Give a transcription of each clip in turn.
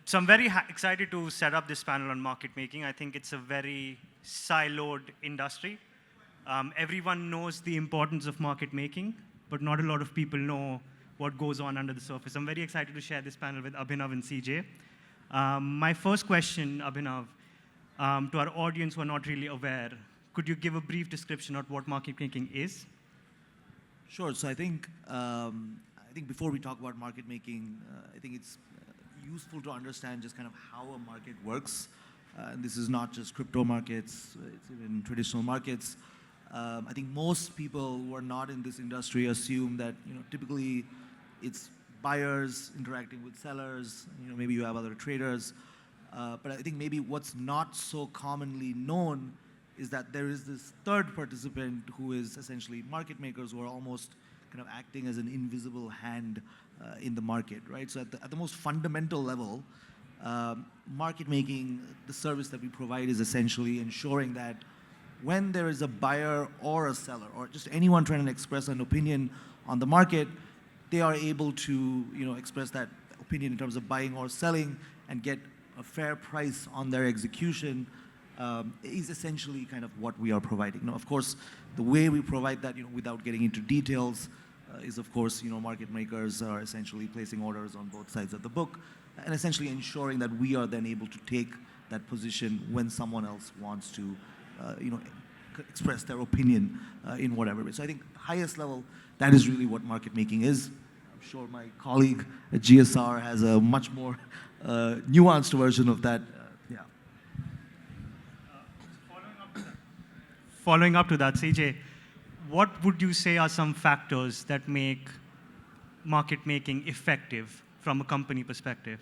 So I'm very excited to set up this panel on market making. I think it's a very siloed industry. Everyone knows the importance of market making, but not a lot of people know what goes on under the surface. I'm very excited to share this panel with Abhinav and CJ. My first question, Abhinav, to our audience who are not really aware, could you give a brief description of what market making is? Sure. So I think before we talk about market making, I think it's useful to understand just kind of how a market works. And this is not just crypto markets, it's even traditional markets. I think most people who are not in this industry assume that typically it's buyers interacting with sellers, maybe you have other traders. But I think maybe what's not so commonly known is that there is this third participant who is essentially market makers who are almost kind of acting as an invisible hand in the market, right? So at the most fundamental level, market making, the service that we provide is essentially ensuring that when there is a buyer or a seller or just anyone trying to express an opinion on the market, they are able to express that opinion in terms of buying or selling and get a fair price on their execution is essentially kind of what we are providing. Now, of course, the way we provide that, without getting into details, is of course, market makers are essentially placing orders on both sides of the book and essentially ensuring that we are then able to take that position when someone else wants to, express their opinion in whatever way. So I think the highest level, that is really what market making is. I'm sure my colleague at GSR has a much more nuanced version of that. Following up to that, CJ, what would you say are some factors that make market making effective from a company perspective?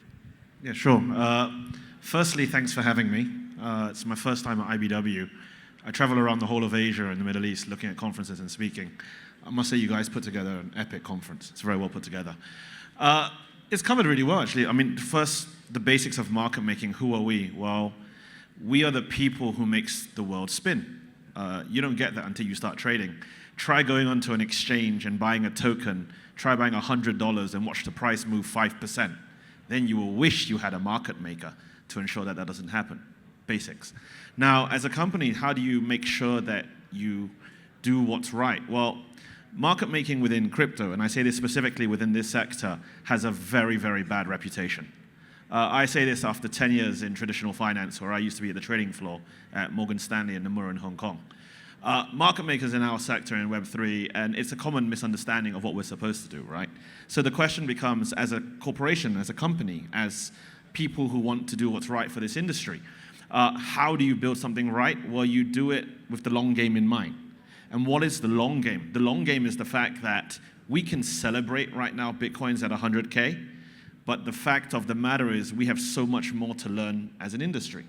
Yeah, sure. Firstly, thanks for having me. It's my first time at IBW. I travel around the whole of Asia and the Middle East looking at conferences and speaking. I must say you guys put together an epic conference. It's very well put together. It's covered really well, actually. I mean, first, the basics of market making. Who are we? Well, we are the people who makes the world spin. You don't get that until you start trading. Try going onto an exchange and buying a token. Try buying $100 and watch the price move 5%. Then you will wish you had a market maker to ensure that that doesn't happen. Basics. Now, as a company, how do you make sure that you do what's right? Well, market making within crypto, and I say this specifically within this sector, has a very, very bad reputation. I say this after 10 years in traditional finance, where I used to be at the trading floor at Morgan Stanley and Nomura in Hong Kong. Market makers in our sector in Web3, and it's a common misunderstanding of what we're supposed to do, right? So the question becomes, as a corporation, as a company, as people who want to do what's right for this industry, how do you build something right? Well, you do it with the long game in mind. And what is the long game? The long game is the fact that we can celebrate right now Bitcoin's at 100K, but the fact of the matter is we have so much more to learn as an industry.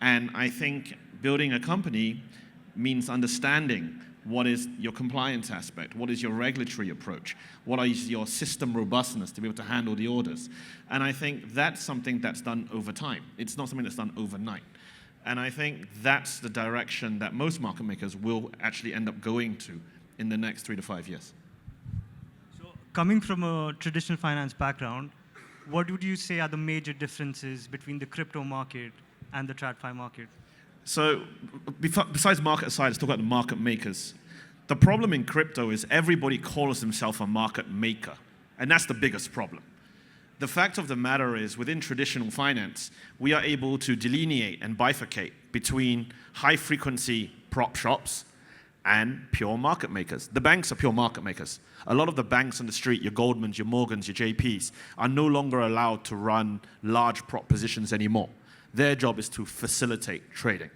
And I think building a company means understanding what is your compliance aspect, what is your regulatory approach, what is your system robustness to be able to handle the orders. And I think that's something that's done over time. It's not something that's done overnight. And I think that's the direction that most market makers will actually end up going to in the next 3 to 5 years. So coming from a traditional finance background, what would you say are the major differences between the crypto market and the TradFi market? So besides market side, let's talk about the market makers. The problem in crypto is everybody calls themselves a market maker, and that's the biggest problem. The fact of the matter is, within traditional finance, we are able to delineate and bifurcate between high-frequency prop shops and pure market makers. The banks are pure market makers. A lot of the banks on the street, your Goldmans, your Morgans, your JPs, are no longer allowed to run large prop positions anymore. Their job is to facilitate trading.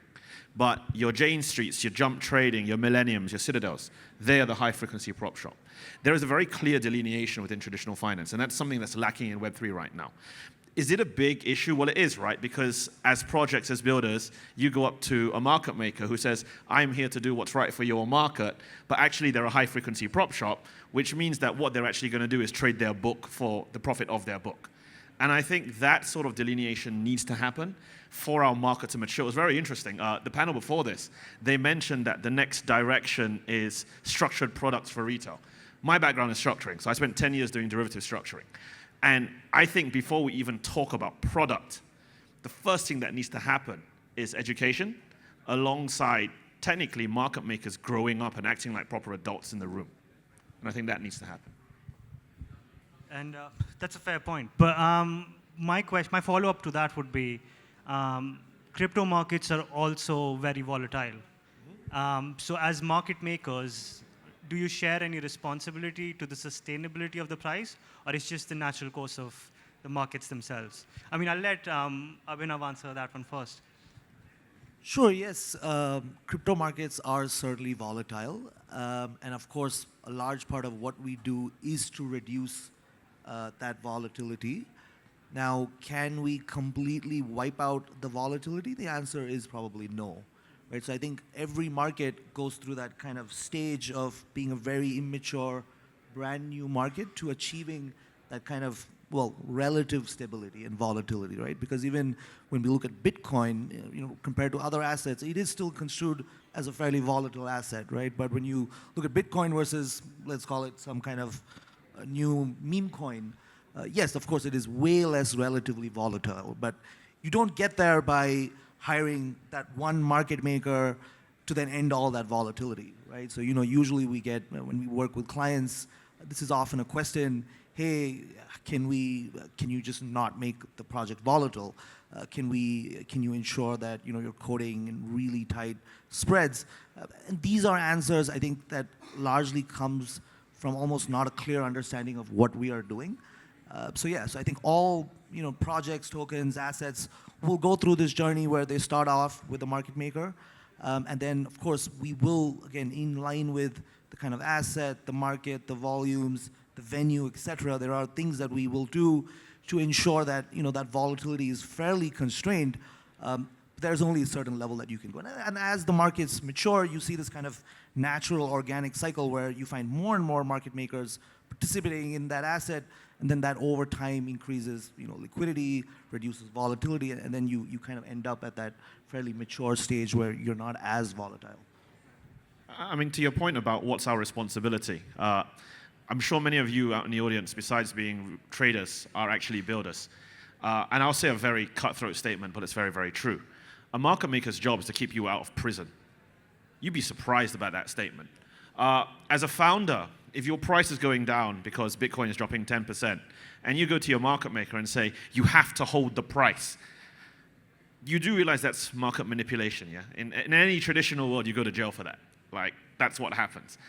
But your Jane Streets, your Jump Trading, your Millenniums, your Citadels, they are the high-frequency prop shop. There is a very clear delineation within traditional finance, and that's something that's lacking in Web3 right now. Is it a big issue? Well, it is, right? Because as projects, as builders, you go up to a market maker who says, I'm here to do what's right for your market, but actually they're a high-frequency prop shop, which means that what they're actually going to do is trade their book for the profit of their book. And I think that sort of delineation needs to happen for our market to mature. It was very interesting. The panel before this, they mentioned that the next direction is structured products for retail. My background is structuring, so I spent 10 years doing derivative structuring. And I think before we even talk about product, the first thing that needs to happen is education, alongside technically market makers growing up and acting like proper adults in the room. And I think that needs to happen. And that's a fair point. But my follow-up to that would be, crypto markets are also very volatile. So as market makers, do you share any responsibility to the sustainability of the price, or it's just the natural course of the markets themselves? I mean, I'll let Abhinav answer that one first. Sure, yes. Crypto markets are certainly volatile. And of course, a large part of what we do is to reduce that volatility. Now, can we completely wipe out the volatility? The answer is probably no. Right? So I think every market goes through that kind of stage of being a very immature, brand new market to achieving that kind of, well, relative stability and volatility, right? Because even when we look at Bitcoin, compared to other assets, it is still construed as a fairly volatile asset, right? But when you look at Bitcoin versus, let's call it some kind of new meme coin, yes, of course, it is way less relatively volatile, but you don't get there by hiring that one market maker to then end all that volatility, right? So, usually we get, when we work with clients, this is often a question, hey, can you just not make the project volatile? Can you ensure that, you're coding in really tight spreads? And these are answers, I think, that largely comes from almost not a clear understanding of what we are doing. So I think all projects, tokens, assets will go through this journey where they start off with a market maker, and then of course we will, again, in line with the kind of asset, the market, the volumes, the venue, etc. There are things that we will do to ensure that that volatility is fairly constrained. There's only a certain level that you can go, and as the markets mature, you see this kind of natural organic cycle where you find more and more market makers participating in that asset, and then that over time increases liquidity, reduces volatility, and then you kind of end up at that fairly mature stage where you're not as volatile. I mean, to your point about what's our responsibility, I'm sure many of you out in the audience, besides being traders, are actually builders. And I'll say a very cutthroat statement, but it's very, very true. A market maker's job is to keep you out of prison. You'd be surprised about that statement. As a founder, if your price is going down because Bitcoin is dropping 10%, and you go to your market maker and say, you have to hold the price, you do realize that's market manipulation, yeah? In any traditional world, you go to jail for that. Like, that's what happens.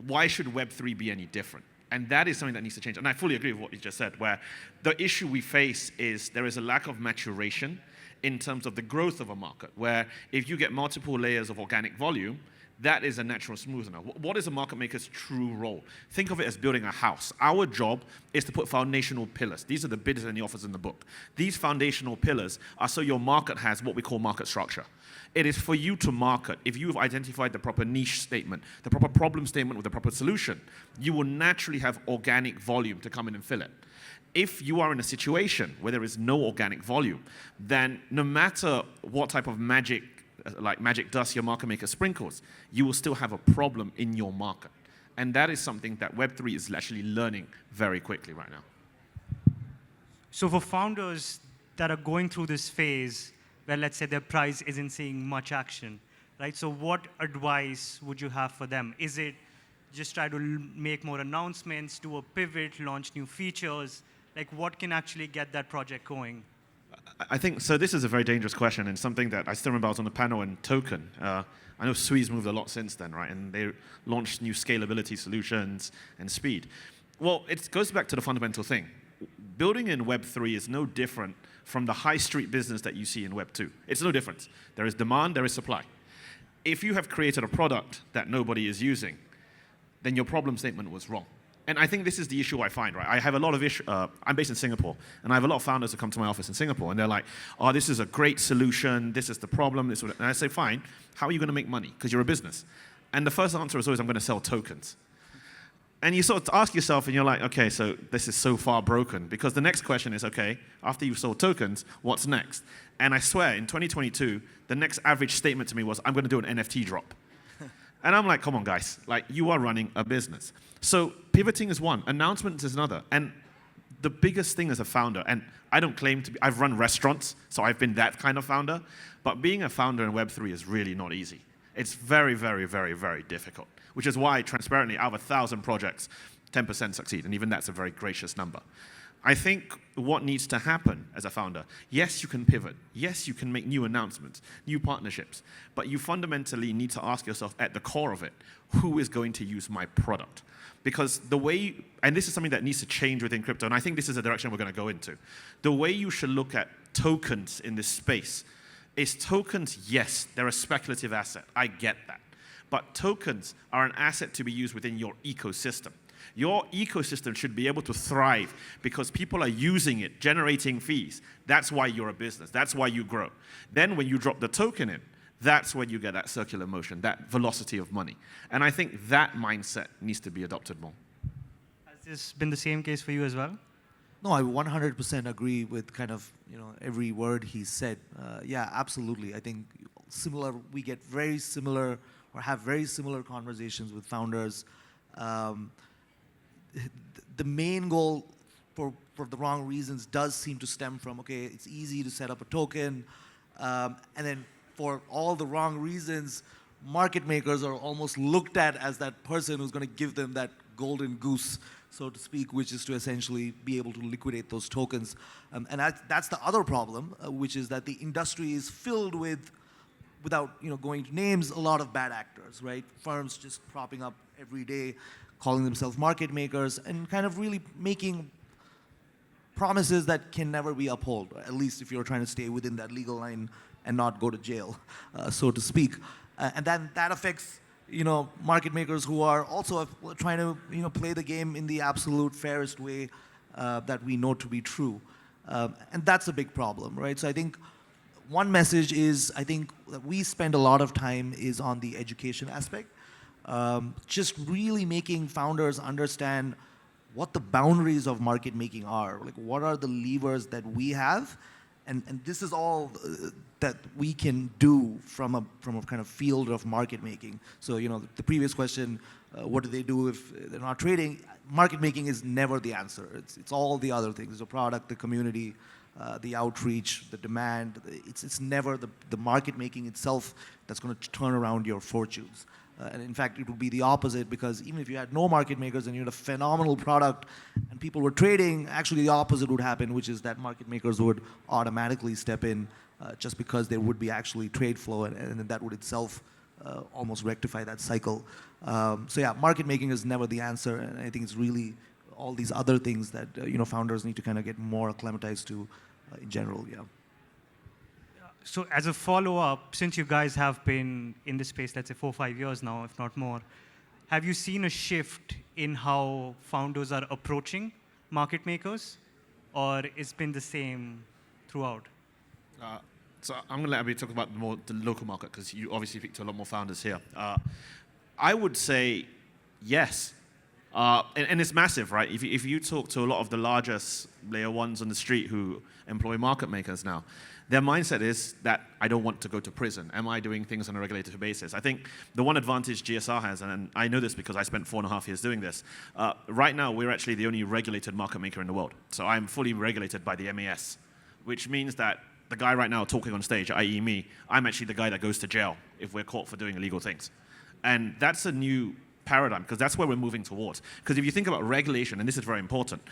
Why should Web3 be any different? And that is something that needs to change. And I fully agree with what you just said, where the issue we face is there is a lack of maturation in terms of the growth of a market, where if you get multiple layers of organic volume, that is a natural smoothener. What is a market maker's true role? Think of it as building a house. Our job is to put foundational pillars. These are the bids and the offers in the book. These foundational pillars are so your market has what we call market structure. It is for you to market. If you've identified the proper niche statement, the proper problem statement with the proper solution, you will naturally have organic volume to come in and fill it. If you are in a situation where there is no organic volume, then no matter what type of magic dust your market maker sprinkles, you will still have a problem in your market. And that is something that Web3 is actually learning very quickly right now. So for founders that are going through this phase where, let's say, their price isn't seeing much action, right? So what advice would you have for them? Is it just try to make more announcements, do a pivot, launch new features? Like, what can actually get that project going? I think, so this is a very dangerous question, and something that I still remember I was on the panel in Token. I know Sui's moved a lot since then, right? And they launched new scalability solutions and speed. Well, it goes back to the fundamental thing. Building in Web3 is no different from the high street business that you see in Web2. It's no different. There is demand, there is supply. If you have created a product that nobody is using, then your problem statement was wrong. And I think this is the issue I find, right? I have a lot of I'm based in Singapore, and I have a lot of founders who come to my office in Singapore, and they're like, oh, this is a great solution, this is the problem, and I say, fine, how are you going to make money? Because you're a business. And the first answer is always, I'm going to sell tokens. And you sort of ask yourself, and you're like, okay, so this is so far broken, because the next question is, okay, after you've sold tokens, what's next? And I swear, in 2022, the next average statement to me was, I'm going to do an NFT drop. And I'm like, come on, guys. Like, you are running a business. So pivoting is one. Announcements is another. And the biggest thing as a founder, and I don't claim to be, I've run restaurants, so I've been that kind of founder, but being a founder in Web3 is really not easy. It's very, very, very, very difficult, which is why, transparently, out of 1,000 projects, 10% succeed, and even that's a very gracious number. I think what needs to happen as a founder, yes, you can pivot. Yes, you can make new announcements, new partnerships, but you fundamentally need to ask yourself at the core of it, who is going to use my product? Because the way, and this is something that needs to change within crypto, and I think this is a direction we're going to go into. The way you should look at tokens in this space is tokens, yes, they're a speculative asset. I get that. But tokens are an asset to be used within your ecosystem. Your ecosystem should be able to thrive because people are using it, generating fees. That's why you're a business. That's why you grow. Then when you drop the token in, that's when you get that circular motion, that velocity of money. And I think that mindset needs to be adopted more. Has this been the same case for you as well? No, I 100% agree with kind of every word he said. Yeah, absolutely. I think we get very similar or have very similar conversations with founders. The main goal for the wrong reasons does seem to stem from, okay, it's easy to set up a token, and then for all the wrong reasons, market makers are almost looked at as that person who's going to give them that golden goose, so to speak, which is to essentially be able to liquidate those tokens. And that's the other problem, which is that the industry is filled with, without going to names, a lot of bad actors, right? Firms just propping up every day, calling themselves market makers, and kind of really making promises that can never be upheld, at least if you're trying to stay within that legal line and not go to jail, so to speak. And then that affects market makers who are also trying to play the game in the absolute fairest way that we know to be true. And that's a big problem, right? So I think one message is, I think that we spend a lot of time is on the education aspect. Just really making founders understand what the boundaries of market making are. Like, what are the levers that we have? And this is all that we can do from a kind of field of market making. So, the previous question, what do they do if they're not trading? Market making is never the answer. It's all the other things, the product, the community, the outreach, the demand. It's never the market making itself that's going to turn around your fortunes. And in fact, it would be the opposite, because even if you had no market makers and you had a phenomenal product and people were trading, actually the opposite would happen, which is that market makers would automatically step in just because there would be actually trade flow, and that would itself almost rectify that cycle. So yeah, market making is never the answer, and I think it's really all these other things that founders need to kind of get more acclimatized to in general. Yeah. So as a follow-up, since you guys have been in this space, let's say 4 or 5 years now, if not more, have you seen a shift in how founders are approaching market makers, or it's been the same throughout? So I'm going to let Abhi talk about the local market, because you obviously speak to a lot more founders here. I would say yes. And it's massive, right? If you talk to a lot of the largest layer ones on the street who employ market makers now, their mindset is that I don't want to go to prison. Am I doing things on a regulated basis? I think the one advantage GSR has, and I know this because I spent 4.5 years doing this, right now we're actually the only regulated market maker in the world. So I'm fully regulated by the MES, which means that the guy right now talking on stage, i.e. me, I'm actually the guy that goes to jail if we're caught for doing illegal things. And that's a new paradigm, because that's where we're moving towards. Because if you think about regulation, and this is very important,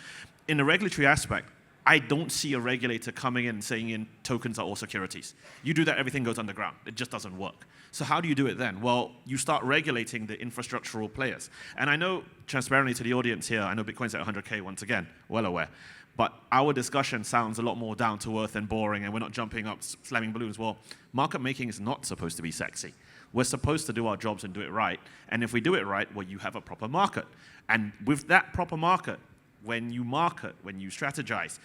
in the regulatory aspect, I don't see a regulator coming in and saying tokens are all securities. You do that, everything goes underground. It just doesn't work. So how do you do it then? Well, you start regulating the infrastructural players. And I know, transparently to the audience here, I know Bitcoin's at 100K once again, well aware. But our discussion sounds a lot more down to earth and boring, and we're not jumping up, slamming balloons. Well, market making is not supposed to be sexy. We're supposed to do our jobs and do it right. And if we do it right, well, you have a proper market. And with that proper market, when you market, when you strategize,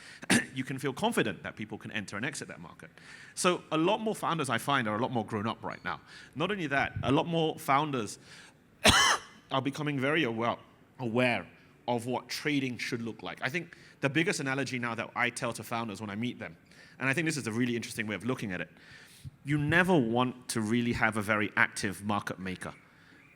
you can feel confident that people can enter and exit that market. So a lot more founders, I find, are a lot more grown up right now. Not only that, a lot more founders are becoming very aware of what trading should look like. I think the biggest analogy now that I tell to founders when I meet them, and I think this is a really interesting way of looking at it, you never want to really have a very active market maker.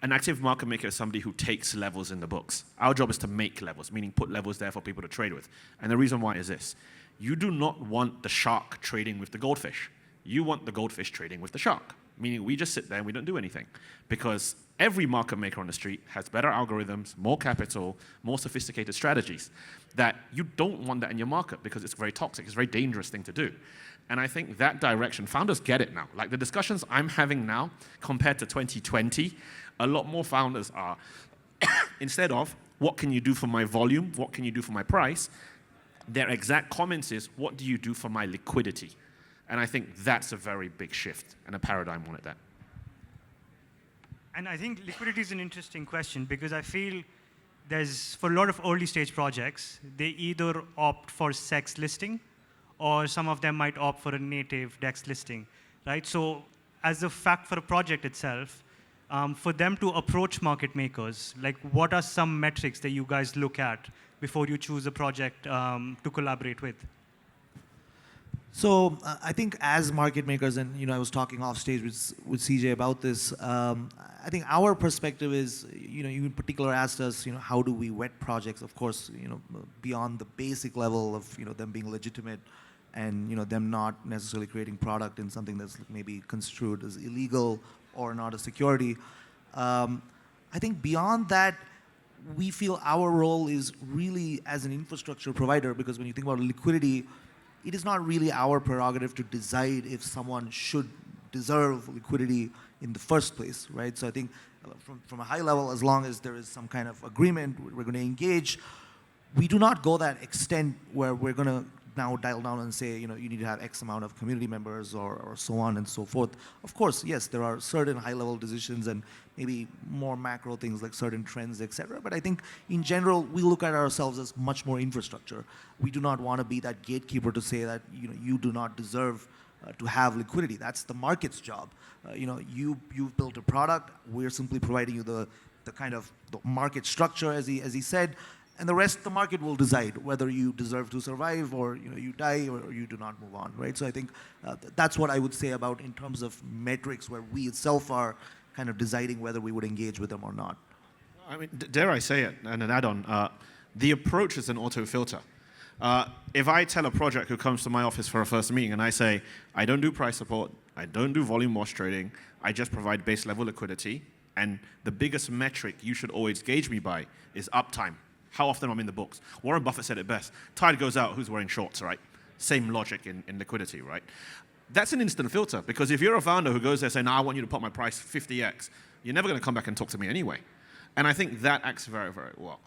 An active market maker is somebody who takes levels in the books. Our job is to make levels, meaning put levels there for people to trade with. And the reason why is this. You do not want the shark trading with the goldfish. You want the goldfish trading with the shark, meaning we just sit there and we don't do anything. Because every market maker on the street has better algorithms, more capital, more sophisticated strategies, that you don't want that in your market because it's very toxic, it's a very dangerous thing to do. And I think that direction, founders get it now. Like the discussions I'm having now compared to 2020, a lot more founders are, instead of, what can you do for my volume, what can you do for my price, their exact comments is, what do you do for my liquidity? And I think that's a very big shift and a paradigm on it there. And I think liquidity is an interesting question because I feel there's, for a lot of early stage projects, they either opt for SEX listing or some of them might opt for a native DEX listing, right? So as a fact for a project itself, for them to approach market makers, like what are some metrics that you guys look at before you choose a project to collaborate with? So I think as market makers, and I was talking off stage with CJ about this. I think our perspective is, you in particular asked us, how do we vet projects? Of course, beyond the basic level of them being legitimate, and them not necessarily creating product in something that's maybe construed as illegal or not a security. I think beyond that, we feel our role is really as an infrastructure provider, because when you think about liquidity, it is not really our prerogative to decide if someone should deserve liquidity in the first place, right? So I think from a high level, as long as there is some kind of agreement, we're going to engage. We do not go that extent where we're going to now dial down and say, you need to have X amount of community members or so on and so forth. Of course, yes, there are certain high-level decisions and maybe more macro things like certain trends, etc. But I think in general, we look at ourselves as much more infrastructure. We do not want to be that gatekeeper to say that you do not deserve to have liquidity. That's the market's job. You've built a product. We're simply providing you the kind of the market structure, as he said. And the rest, the market will decide whether you deserve to survive or you die or you do not move on, right? So I think that's what I would say about in terms of metrics where we itself are kind of deciding whether we would engage with them or not. I mean, dare I say it, and an add-on, the approach is an auto-filter. If I tell a project who comes to my office for a first meeting and I say, I don't do price support, I don't do volume wash trading, I just provide base level liquidity, and the biggest metric you should always gauge me by is uptime. How often I'm in the books. Warren Buffett said it best. Tide goes out, who's wearing shorts, right? Same logic in liquidity, right? That's an instant filter, because if you're a founder who goes there saying, I want you to put my price 50x, you're never going to come back and talk to me anyway. And I think that acts very, very well.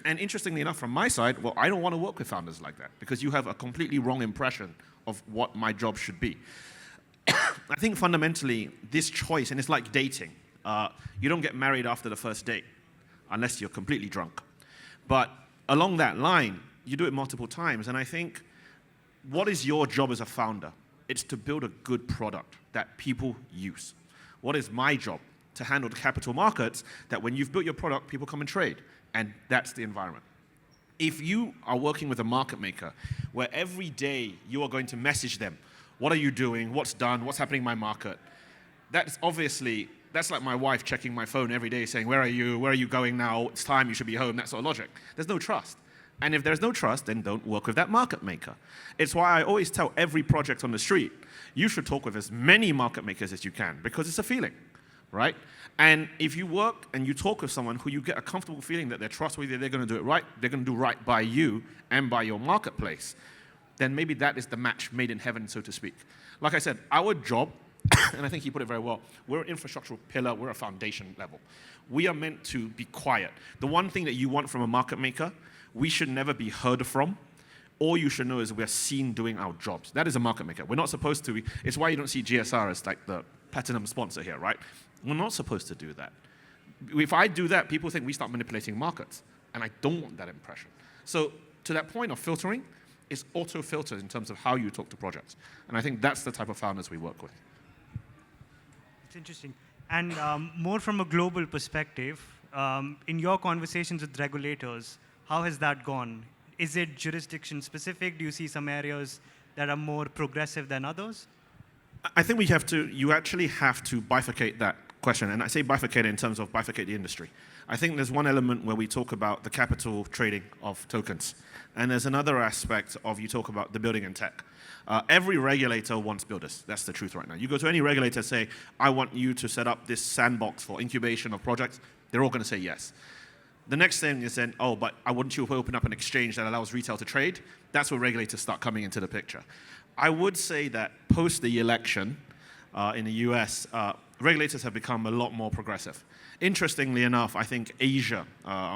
And interestingly enough, from my side, well, I don't want to work with founders like that, because you have a completely wrong impression of what my job should be. I think fundamentally, this choice, and it's like dating. You don't get married after the first date, unless you're completely drunk. But along that line, you do it multiple times. And I think, what is your job as a founder? It's to build a good product that people use. What is my job? To handle the capital markets, that when you've built your product, people come and trade. And that's the environment. If you are working with a market maker, where every day you are going to message them, what are you doing? What's done? What's happening in my market? That's like my wife checking my phone every day saying, where are you? Where are you going now? It's time, you should be home, that sort of logic. There's no trust. And if there's no trust, then don't work with that market maker. It's why I always tell every project on the street, you should talk with as many market makers as you can, because it's a feeling, right? And if you work and you talk with someone who you get a comfortable feeling that they're trustworthy, they're going to do it right, they're going to do right by you and by your marketplace, then maybe that is the match made in heaven, so to speak. Like I said, our job, and I think he put it very well, we're an infrastructural pillar, we're a foundation level. We are meant to be quiet. The one thing that you want from a market maker, we should never be heard from. All you should know is we're seen doing our jobs. That is a market maker. We're not supposed to, it's why you don't see GSR as like the platinum sponsor here, right? We're not supposed to do that. If I do that, people think we start manipulating markets, and I don't want that impression. So to that point of filtering, it's auto-filtered in terms of how you talk to projects. And I think that's the type of founders we work with. It's interesting. And more from a global perspective, in your conversations with regulators, how has that gone? Is it jurisdiction specific? Do you see some areas that are more progressive than others? I think you actually have to bifurcate that question, and I say bifurcate in terms of bifurcate the industry. I think there's one element where we talk about the capital trading of tokens, and there's another aspect of you talk about the building and tech. Every regulator wants builders. That's the truth right now. You go to any regulator, say, I want you to set up this sandbox for incubation of projects, they're all going to say yes. The next thing is then, oh, but I want you to open up an exchange that allows retail to trade. That's where regulators start coming into the picture. I would say that post the election in the US, regulators have become a lot more progressive. Interestingly enough, I think Asia,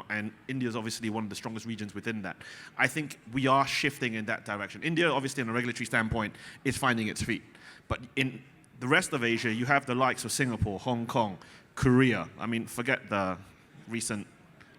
and India is obviously one of the strongest regions within that. I think we are shifting in that direction. India, obviously, on a regulatory standpoint, is finding its feet. But in the rest of Asia, you have the likes of Singapore, Hong Kong, Korea. I mean, forget the recent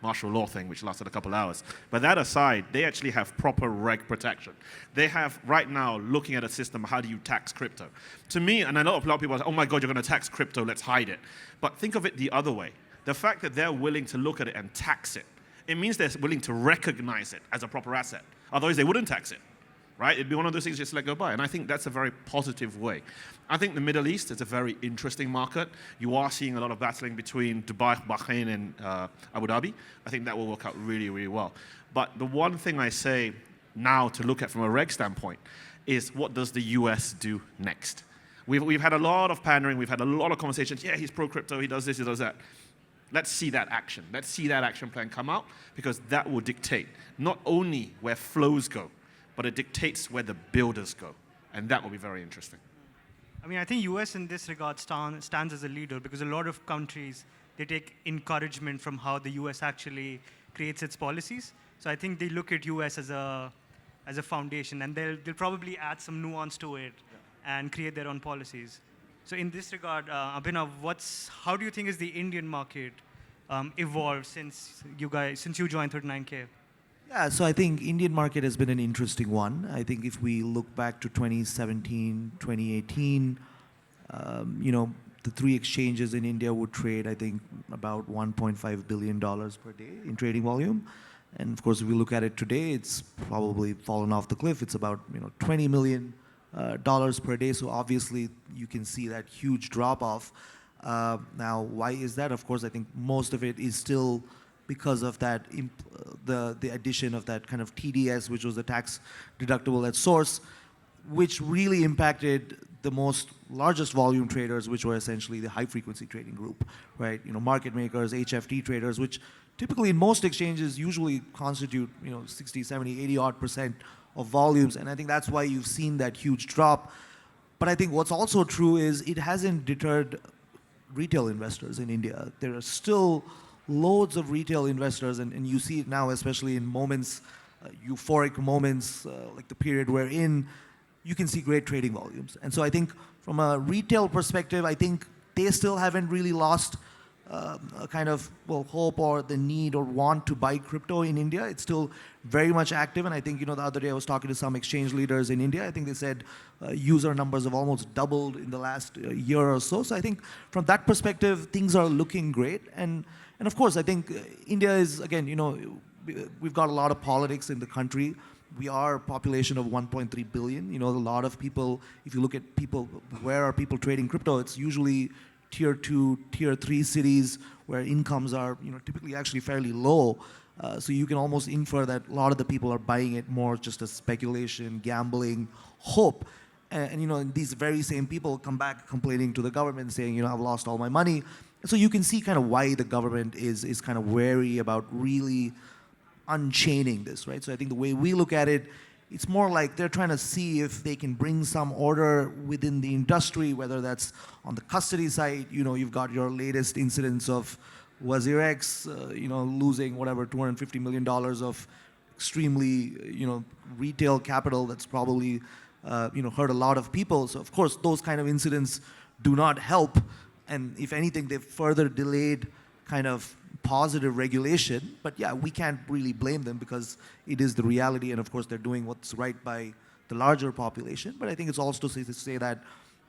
martial law thing, which lasted a couple hours. But that aside, they actually have proper reg protection. They have, right now, looking at a system, how do you tax crypto? To me, and a lot of people say, oh my God, you're going to tax crypto, let's hide it. But think of it the other way. The fact that they're willing to look at it and tax it, it means they're willing to recognize it as a proper asset. Otherwise, they wouldn't tax it. Right? It'd be one of those things just let go by. And I think that's a very positive way. I think the Middle East is a very interesting market. You are seeing a lot of battling between Dubai, Bahrain, and Abu Dhabi. I think that will work out really, really well. But the one thing I say now to look at from a reg standpoint is what does the US do next? We've had a lot of pandering. We've had a lot of conversations. Yeah, he's pro-crypto. He does this, he does that. Let's see that action. Let's see that action plan come out because that will dictate not only where flows go, but it dictates where the builders go. And that will be very interesting. I mean, I think US in this regard stands as a leader because a lot of countries, they take encouragement from how the US actually creates its policies. So I think they look at US as a foundation, and they'll probably add some nuance to it and create their own policies. So in this regard, Abhinav, how do you think is the Indian market evolved since you joined 39K? Yeah, so I think Indian market has been an interesting one. I think if we look back to 2017, 2018, the three exchanges in India would trade, I think, about $1.5 billion per day in trading volume. And of course, if we look at it today, it's probably fallen off the cliff. It's about $20 million per day. So obviously, you can see that huge drop off. Now, why is that? Of course, I think most of it is still because of that, the addition of that kind of TDS, which was the tax deductible at source, which really impacted the largest volume traders, which were essentially the high frequency trading group, right? Market makers, HFT traders, which typically in most exchanges usually constitute 60, 70, 80 odd % of volumes. And I think that's why you've seen that huge drop. But I think what's also true is it hasn't deterred retail investors in India. There are still loads of retail investors, and you see it now, especially in moments, euphoric moments, like the period we're in, you can see great trading volumes. And so I think from a retail perspective, I think they still haven't really lost a kind of hope or the need or want to buy crypto in India. It's still very much active. And I think, the other day I was talking to some exchange leaders in India. I think they said user numbers have almost doubled in the last year or so. So I think from that perspective, things are looking great. And of course, I think India is, again, we've got a lot of politics in the country. We are a population of 1.3 billion. A lot of people, if you look at people, where are people trading crypto? It's usually tier 2, tier 3 cities where incomes are, typically actually fairly low. So you can almost infer that a lot of the people are buying it more just as speculation, gambling, hope. And these very same people come back complaining to the government saying, I've lost all my money. So you can see kind of why the government is kind of wary about really unchaining this, right? So I think the way we look at it, it's more like they're trying to see if they can bring some order within the industry, whether that's on the custody side. You've got your latest incidents of Wazir X, losing whatever $250 million of extremely, retail capital that's probably, hurt a lot of people. So of course, those kind of incidents do not help. And if anything, they've further delayed kind of positive regulation. But yeah, we can't really blame them because it is the reality. And of course, they're doing what's right by the larger population. But I think it's also to say that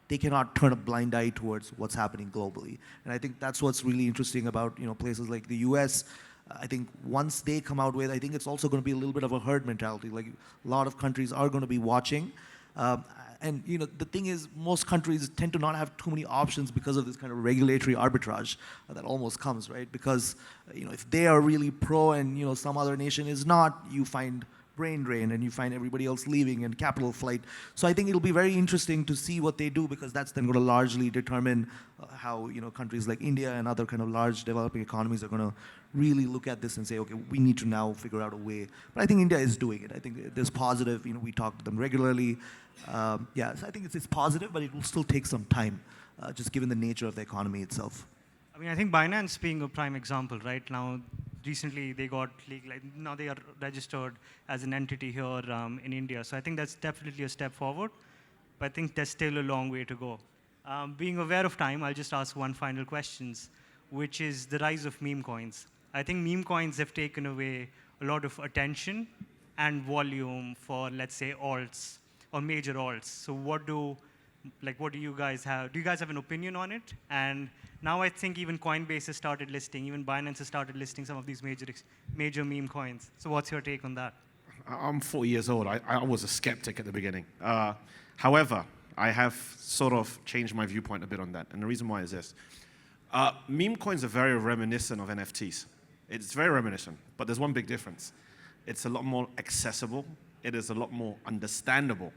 they cannot turn a blind eye towards what's happening globally. And I think that's what's really interesting about places like the US. I think once they come out with, I think it's also going to be a little bit of a herd mentality. Like a lot of countries are going to be watching. And the thing is, most countries tend to not have too many options because of this kind of regulatory arbitrage that almost comes, right? Because if they are really pro and some other nation is not, you find brain drain and you find everybody else leaving and capital flight. So I think it'll be very interesting to see what they do, because that's then going to largely determine how countries like India and other kind of large developing economies are going to really look at this and say, okay, we need to now figure out a way. But I think India is doing it. I think there's positive. We talk to them regularly. So I think it's positive, but it will still take some time, just given the nature of the economy itself. I mean, I think Binance being a prime example, right? Now, recently they got legal, now they are registered as an entity here in India. So I think that's definitely a step forward, but I think there's still a long way to go. Being aware of time, I'll just ask one final question, which is the rise of meme coins. I think meme coins have taken away a lot of attention and volume for, let's say, alts or major alts. So what do you guys have? Do you guys have an opinion on it? And now I think even Coinbase has started listing, even Binance has started listing some of these major meme coins. So what's your take on that? I'm 40 years old. I was a skeptic at the beginning. However, I have sort of changed my viewpoint a bit on that. And the reason why is this. Meme coins are very reminiscent of NFTs. It's very reminiscent, but there's one big difference. It's a lot more accessible, it is a lot more understandable,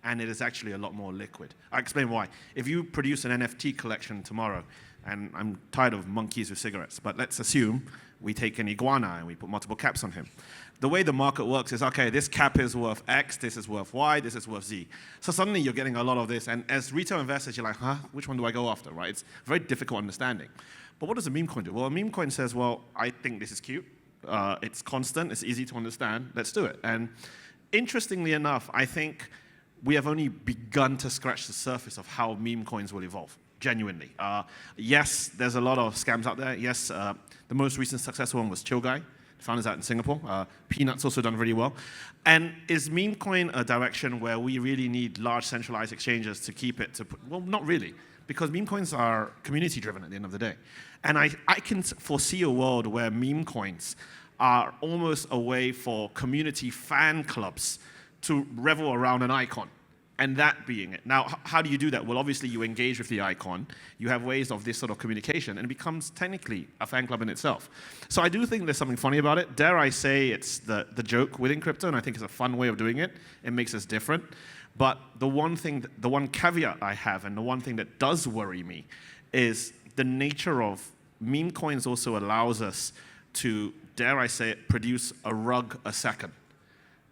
and it is actually a lot more liquid. I'll explain why. If you produce an NFT collection tomorrow, and I'm tired of monkeys with cigarettes, but let's assume we take an iguana and we put multiple caps on him. The way the market works is, okay, this cap is worth X, this is worth Y, this is worth Z. So suddenly you're getting a lot of this, and as retail investors, you're like, which one do I go after, right? It's very difficult understanding. But what does a meme coin do? Well, a meme coin says, well, I think this is cute, it's constant, it's easy to understand, let's do it. And interestingly enough, I think we have only begun to scratch the surface of how meme coins will evolve, genuinely. Yes, there's a lot of scams out there. Yes, the most recent successful one was Chill Guy. The founder's out in Singapore. Peanuts also done really well. And is meme coin a direction where we really need large centralized exchanges to keep it to, well, not really, because meme coins are community driven at the end of the day. And I can foresee a world where meme coins are almost a way for community fan clubs to revel around an icon, and that being it. Now, how do you do that? Well, obviously, you engage with the icon. You have ways of this sort of communication, and it becomes technically a fan club in itself. So I do think there's something funny about it. Dare I say it's the joke within crypto, and I think it's a fun way of doing it. It makes us different. But the one caveat I have, and the one thing that does worry me, is the nature of meme coins also allows us to, dare I say it, produce a rug a second.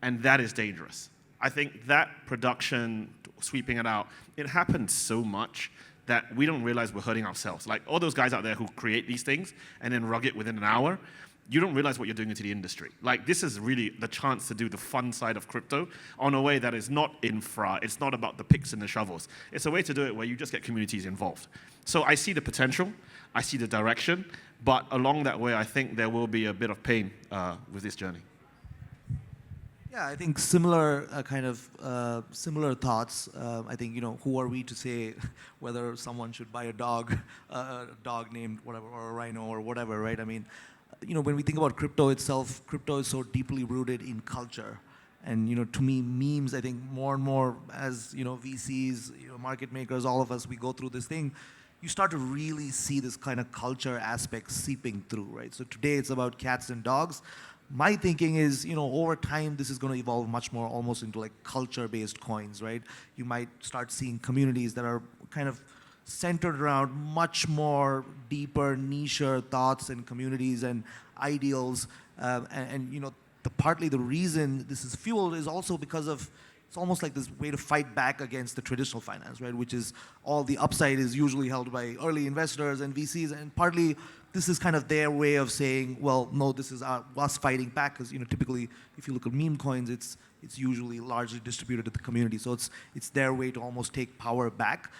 And that is dangerous. I think that production, sweeping it out, it happens so much that we don't realize we're hurting ourselves. Like all those guys out there who create these things and then rug it within an hour, you don't realize what you're doing into the industry. Like this is really the chance to do the fun side of crypto on a way that is not infra, it's not about the picks and the shovels. It's a way to do it where you just get communities involved. So I see the potential, I see the direction, but along that way I think there will be a bit of pain with this journey. Yeah, I think similar similar thoughts. I think who are we to say whether someone should buy a dog named whatever, or a rhino or whatever, right? I mean, when we think about crypto itself, crypto is so deeply rooted in culture, and to me, memes. I think more and more as VCs, market makers, all of us, we go through this thing. You start to really see this kind of culture aspect seeping through, right? So today it's about cats and dogs. My thinking is, over time, this is going to evolve much more almost into like culture-based coins, right? You might start seeing communities that are kind of centered around much more deeper, nicher thoughts and communities and ideals. Partly the reason this is fueled is also because of, it's almost like this way to fight back against the traditional finance, right? Which is all the upside is usually held by early investors and VCs, and partly this is kind of their way of saying, well, no, this is us fighting back, because typically if you look at meme coins, it's usually largely distributed to the community. So it's their way to almost take power back,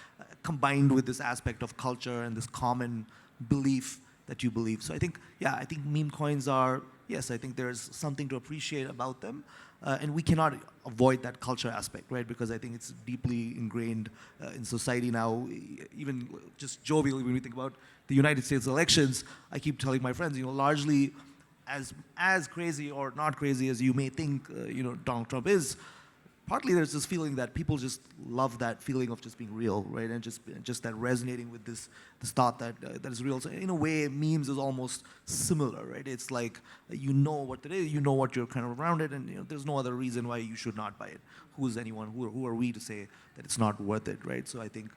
combined with this aspect of culture and this common belief that you believe. So I think meme coins are, yes, I think there's something to appreciate about them. And we cannot avoid that culture aspect, right? Because I think it's deeply ingrained in society now. Even just jovially, when we think about the United States elections, I keep telling my friends, largely as crazy or not crazy as you may think, Donald Trump is, partly there's this feeling that people just love that feeling of just being real, right? And just that resonating with this thought that that is real. So in a way, memes is almost similar, right? It's like you know what it is, you know what you're kind of around it, and there's no other reason why you should not buy it. Who are we to say that it's not worth it, right? So I think,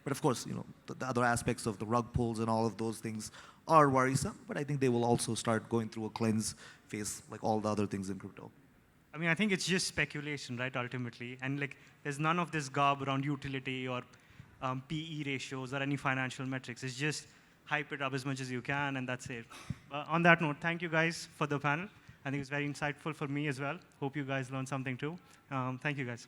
but of course, the other aspects of the rug pulls and all of those things are worrisome, but I think they will also start going through a cleanse phase like all the other things in crypto. I mean, I think it's just speculation, right, ultimately. And like, there's none of this garb around utility or PE ratios or any financial metrics. It's just hype it up as much as you can, and that's it. On that note, thank you guys for the panel. I think it was very insightful for me as well. Hope you guys learned something too. Thank you guys.